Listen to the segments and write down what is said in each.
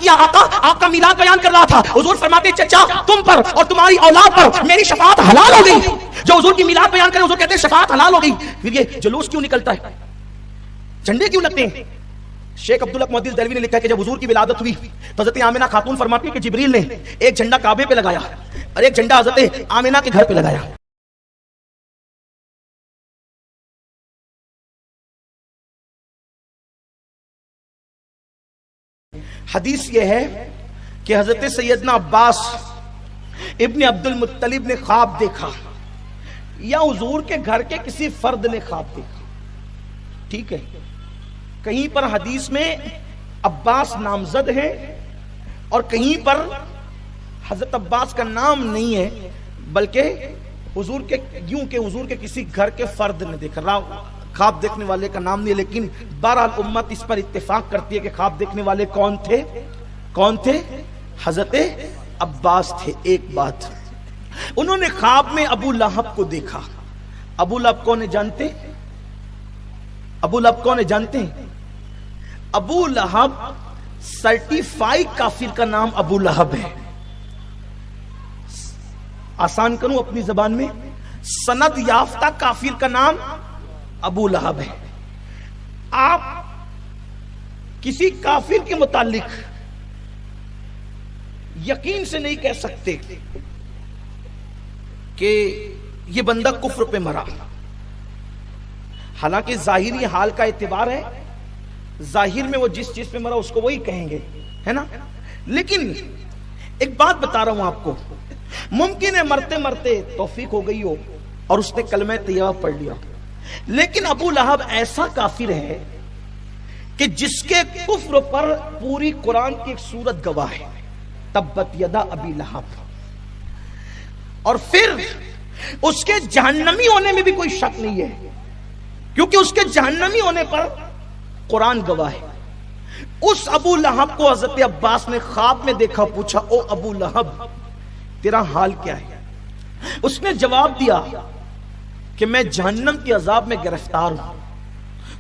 یا آقا آپ کا میلاد بیان کر رہا تھا، حضور فرماتے چچا تم پر اور تمہاری اولاد پر میری شفاعت حلال ہو گئی. جو حضور کی میلاد بیان کرے حضور کہتے ہیں شفاعت حلال ہو گئی. پھر یہ جلوس کیوں نکلتا ہے، جھنڈے کیوں لگتے ہیں؟ شیخ عبداللہ محدث دہلوی نے لکھا کہ جب حضور کی ولادت ہوئی تو حضرت آمنہ خاتون فرماتی ہے کہ جبریل نے ایک جھنڈا کعبے پہ لگایا اور ایک جھنڈا حضرت آمنہ کے گھر پہ لگایا. حدیث یہ ہے کہ حضرت سیدنا عباس ابن عبد المطلب نے خواب دیکھا یا حضور کے گھر کے کسی فرد نے خواب دیکھا. ٹھیک ہے، کہیں پر حدیث میں عباس نامزد ہے اور کہیں پر حضرت عباس کا نام نہیں ہے، بلکہ حضور کے یوں کہ حضور کے کسی گھر کے فرد نے دیکھا. خواب دیکھنے والے کا نام نہیں، لیکن بہرحال امت اس پر اتفاق کرتی ہے کہ خواب دیکھنے والے کون تھے؟ حضرت عباس تھے. ایک بات، انہوں نے خواب میں ابو لہب کو دیکھا. ابو لہب کون جانتے؟ ابو لہب کون جانتے ہیں؟ ابو لہب سرٹیفائی کافر کا نام ابو لہب ہے. آسان کروں اپنی زبان میں، سند یافتہ کافر کا نام ابو لہب ہے. آپ کسی کافر کے متعلق یقین سے نہیں کہہ سکتے کہ یہ بندہ کفر پہ مرا، حالانکہ ظاہری حال کا اعتبار ہے، ظاہر میں وہ جس چیز پہ مرا اس کو وہی کہیں گے، ہے نا. لیکن ایک بات بتا رہا ہوں آپ کو، ممکن ہے مرتے مرتے توفیق ہو گئی ہو اور اس نے کلمہ طیبہ پڑھ لیا، لیکن ابو لہب ایسا کافر ہے کہ جس کے کفر پر پوری قرآن کی ایک سورت گواہ ہے، تبت یدا ابی لہب. اور پھر اس کے جہنمی ہونے میں بھی کوئی شک نہیں ہے، کیونکہ اس کے جہنمی ہونے پر قرآن گواہ ہے. اس ابو لہب کو حضرت عباس نے خواب میں دیکھا، پوچھا او ابو لہب تیرا حال کیا ہے؟ اس نے جواب دیا کہ میں جہنم کی عذاب میں گرفتار ہوں،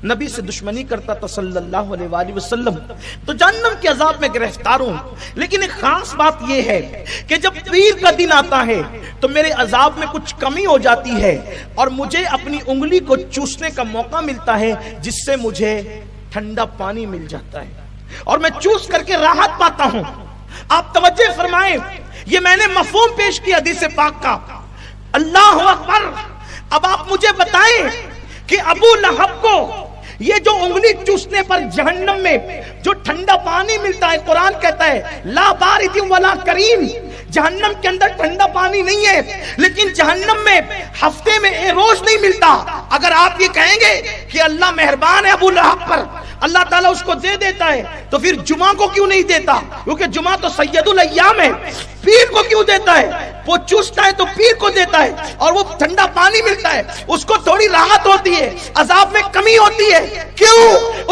نبی سے دشمنی کرتا تھا صلی اللہ علیہ وآلہ وسلم، تو جہنم کے عذاب میں گرفتار ہوں. لیکن ایک خاص بات یہ ہے کہ جب پیر کا دن آتا ہے تو میرے عذاب میں کچھ کمی ہو جاتی ہے اور مجھے اپنی انگلی کو چوسنے کا موقع ملتا ہے، جس سے مجھے ٹھنڈا پانی مل جاتا ہے اور میں چوس کر کے راحت پاتا ہوں. آپ توجہ فرمائیں، یہ میں نے مفہوم پیش کیا حدیث پاک کا. اللہ اکبر. اب آپ مجھے بتائیں کہ ابو لہب کو یہ جو انگلی چوسنے پر جہنم میں جو ٹھنڈا پانی ملتا ہے، قرآن کہتا ہے لا بارد ولا کریم، جہنم کے اندر ٹھنڈا پانی نہیں ہے، لیکن جہنم میں ہفتے میں ایک روز نہیں ملتا. اگر آپ یہ کہیں گے کہ اللہ مہربان ہے ابو لہب پر، اللہ تعالیٰ اس کو دے دیتا ہے، تو پھر جمعہ کو کیوں نہیں دیتا؟ کیونکہ جمعہ تو سید الایام ہے. پیر کو کیوں دیتا ہے؟ وہ چوستا ہے تو پیر کو دیتا ہے، اور وہ ٹھنڈا پانی ملتا ہے، اس کو تھوڑی راحت ہوتی ہے، عذاب میں کمی ہوتی ہے. کیوں؟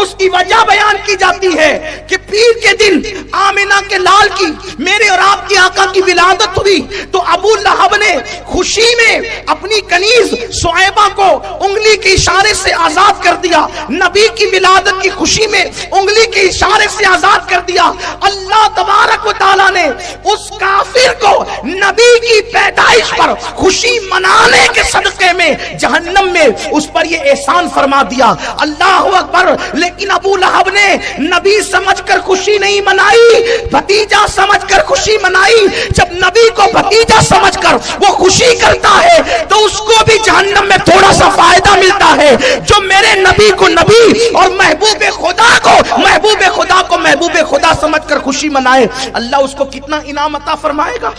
اس کی وجہ بیان کی جاتی ہے کہ پیر کے دن آمنہ کے لال کی، میرے اور آپ کی آقا کی ولادت ہوئی تو ابو لہب نے خوشی میں اپنی کنیز صہیبہ کو انگلی کے اشارے سے آزاد کر دیا. نبی کی ولادت کی خوشی میں انگلی کے اشارے سے آزاد کر دیا. اللہ تبارک و تعالیٰ نے اس کافر کو نبی کی پیدائش پر خوشی منانے کے صدقے میں جہنم میں اس پر یہ احسان فرما دیا. اللہ اکبر. لیکن ابو لہب نے نبی سمجھ کر خوشی نہیں منائی، بھتیجا سمجھ کر خوشی منائی. جب نبی کو بھتیجا سمجھ کر وہ خوشی کرتا ہے تو اس کو بھی جہنم میں تھوڑا سا فائدہ ملتا ہے. جو میرے نبی کو نبی اور محبوب خدا کو محبوب خدا سمجھ کر خوشی منائے، اللہ اس کو کتنا انعام عطا فرمائے گا.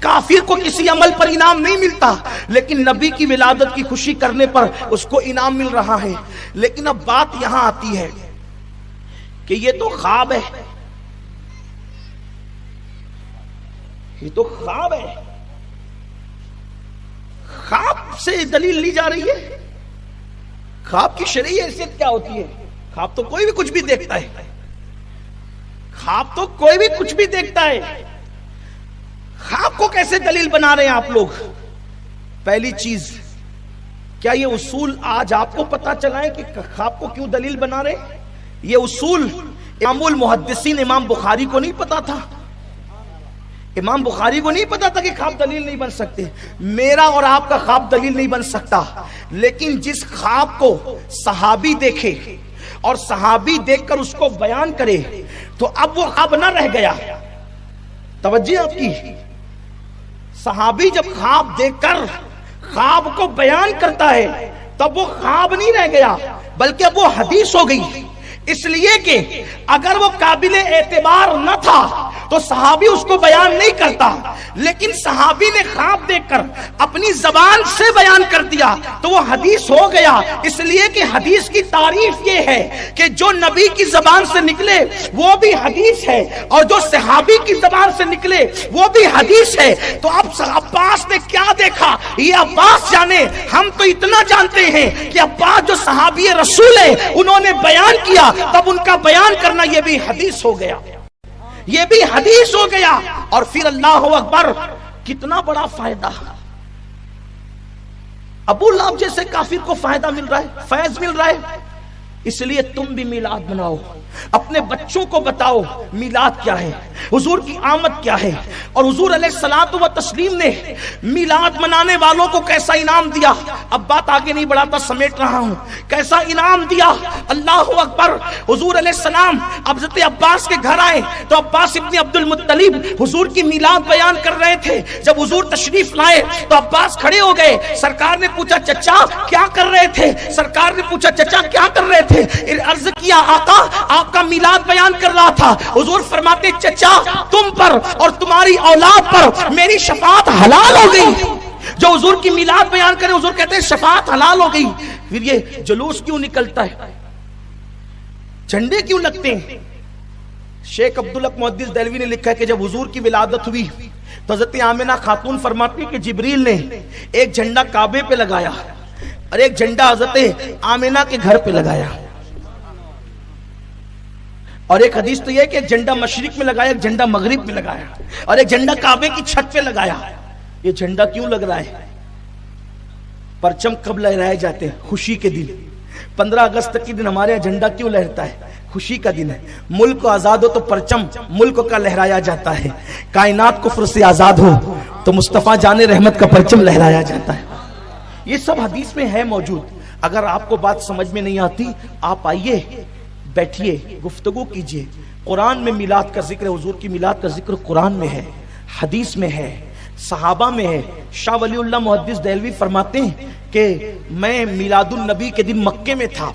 کافر کو کسی عمل پر انعام نہیں ملتا، لیکن نبی کی ولادت کی خوشی کرنے پر اس کو انعام مل رہا ہے. لیکن اب بات یہاں آتی ہے کہ یہ تو خواب ہے، یہ تو خواب ہے. خواب سے دلیل لی جا رہی ہے. خواب کی شرعی حیثیت کیا ہوتی ہے؟ خواب تو کوئی بھی کچھ بھی دیکھتا ہے. خواب تو کوئی بھی کچھ بھی دیکھتا ہے. خواب کو کیسے دلیل بنا رہے ہیں آپ لوگ؟ پہلی چیز، کیا یہ اصول آج آپ کو پتا چلا ہے کہ خواب کو کیوں دلیل بنا رہے ہیں؟ یہ اصول امام المحدثین امام بخاری کو نہیں پتا تھا، امام بخاری کو نہیں پتا تھا کہ خواب دلیل نہیں بن سکتے. میرا اور آپ کا خواب دلیل نہیں بن سکتا، لیکن جس خواب کو صحابی دیکھے اور صحابی دیکھ کر اس کو بیان کرے تو اب وہ خواب نہ رہ گیا. توجہ آپ کی، صحابی جب خواب دیکھ کر خواب کو بیان کرتا ہے تب وہ خواب نہیں رہ گیا بلکہ اب وہ حدیث ہو گئی. اس لیے کہ اگر وہ قابل اعتبار نہ تھا تو صحابی اس کو بیان نہیں کرتا، لیکن صحابی نے خواب دیکھ کر اپنی زبان سے بیان کر دیا تو وہ حدیث ہو گیا. اس لیے کہ حدیث کی تعریف یہ ہے کہ جو نبی کی زبان سے نکلے وہ بھی حدیث ہے اور جو صحابی کی زبان سے نکلے وہ بھی حدیث ہے. تو اب عباس نے کیا دیکھا یہ عباس جانے، ہم تو اتنا جانتے ہیں کہ عباس جو صحابی رسول ہے انہوں نے بیان کیا، تب ان کا بیان کرنا یہ بھی حدیث ہو گیا، یہ بھی حدیث ہو گیا. اور پھر اللہ اکبر، کتنا بڑا فائدہ. ابو لہب جیسے کافر کو فائدہ مل رہا ہے، فیض مل رہا ہے. اس لیے تم بھی میلاد مناؤ، اپنے بچوں کو بتاؤ میلاد کیا ہے، حضور کی آمد کیا ہے. اور حضور علیہ الصلوۃ والتسلیم نے میلاد منانے والوں کو کیسا انعام دیا. اب بات آگے نہیں بڑھاتا، سمیٹ رہا ہوں. کیسا انعام دیا، اللہ اکبر. حضور علیہ السلام حضرت عباس کے گھر آئے تو عباس ابن عبد المطلب حضور کی میلاد بیان کر رہے تھے. جب حضور تشریف لائے تو عباس کھڑے ہو گئے. سرکار نے پوچھا چچا کیا کر رہے تھے؟ سرکار نے پوچھا چچا کیا کر رہے تھے؟ عرض کیا آقا آپ کا میلاد بیان کر رہا تھا. حضور فرماتے چچا تم پر اور تمہاری اولاد پر میری شفاعت حلال ہو گئی. جو حضور کی میلاد بیان کرے حضور کہتے ہیں شفاعت حلال ہو گئی. پھر یہ جلوس کیوں نکلتا ہے، جھنڈے کیوں لگتے ہیں؟ شیخ عبدالحق محدث دہلوی نے لکھا ہے کہ جب حضور کی ولادت ہوئی تو حضرت آمنہ خاتون فرماتی کہ جبریل نے ایک جھنڈا کعبے پہ لگایا اور ایک جھنڈا حضرت آمنہ کے گھر پہ لگایا. اور ایک حدیث تو یہ کہ ایک جھنڈا مشرق میں لگایا، ایک جھنڈا مغرب میں لگایا اور ایک جھنڈا کعبے کی چھت پہ لگایا. یہ جھنڈا کیوں لگ رہا ہے؟ پرچم کب لہرائے جاتے ہیں؟ خوشی کے دن. 15 اگست کے دن ہمارے یہاں جھنڈا کیوں لہرتا ہے؟ خوشی کا دن ہے. ملک کو آزاد ہو تو پرچم ملک کا لہرایا جاتا ہے. کائنات کفر سے آزاد ہو تو مصطفیٰ جان رحمت کا پرچم لہرایا جاتا ہے. یہ سب حدیث میں ہے موجود. اگر آپ کو بات سمجھ میں نہیں آتی آپ آئیے بیٹھیے گفتگو کیجئے. قرآن میں میلاد کا ذکر ہے، حضور کی میلاد کا ذکر قرآن میں ہے، حدیث میں ہے، صحابہ میں ہے. شاہ ولی اللہ محدث دہلوی فرماتے ہیں کہ میں میلاد النبی کے دن مکے میں تھا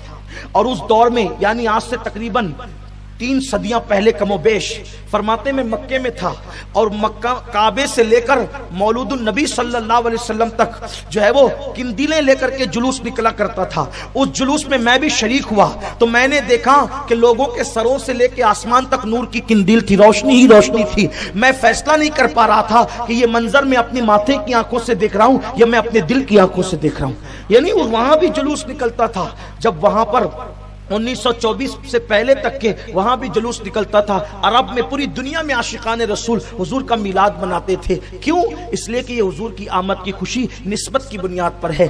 اور اس دور میں یعنی آج سے تقریباً 3 صدیاں پہلے کم و بیش، فرماتے میں مکے میں تھا اور مکہ کعبے سے لے کر مولود النبی صلی اللہ علیہ وسلم تک جو ہے وہ قندیلیں لے کر کے جلوس نکلا کرتا تھا. اس جلوس میں میں بھی شریک ہوا تو میں نے دیکھا کہ لوگوں کے سروں سے لے کے آسمان تک نور کی قندیل تھی، روشنی ہی روشنی تھی. میں فیصلہ نہیں کر پا رہا تھا کہ یہ منظر میں اپنی ماتھے کی آنکھوں سے دیکھ رہا ہوں یا میں اپنے دل کی آنکھوں سے دیکھ رہا ہوں. یعنی وہاں بھی جلوس نکلتا تھا. جب وہاں پر 1924 سے پہلے تک کے وہاں بھی جلوس نکلتا تھا. عرب میں پوری دنیا میں عاشقان رسول حضور کا میلاد مناتے تھے. کیوں؟ اس لیے کہ یہ حضور کی آمد کی خوشی نسبت کی بنیاد پر ہے.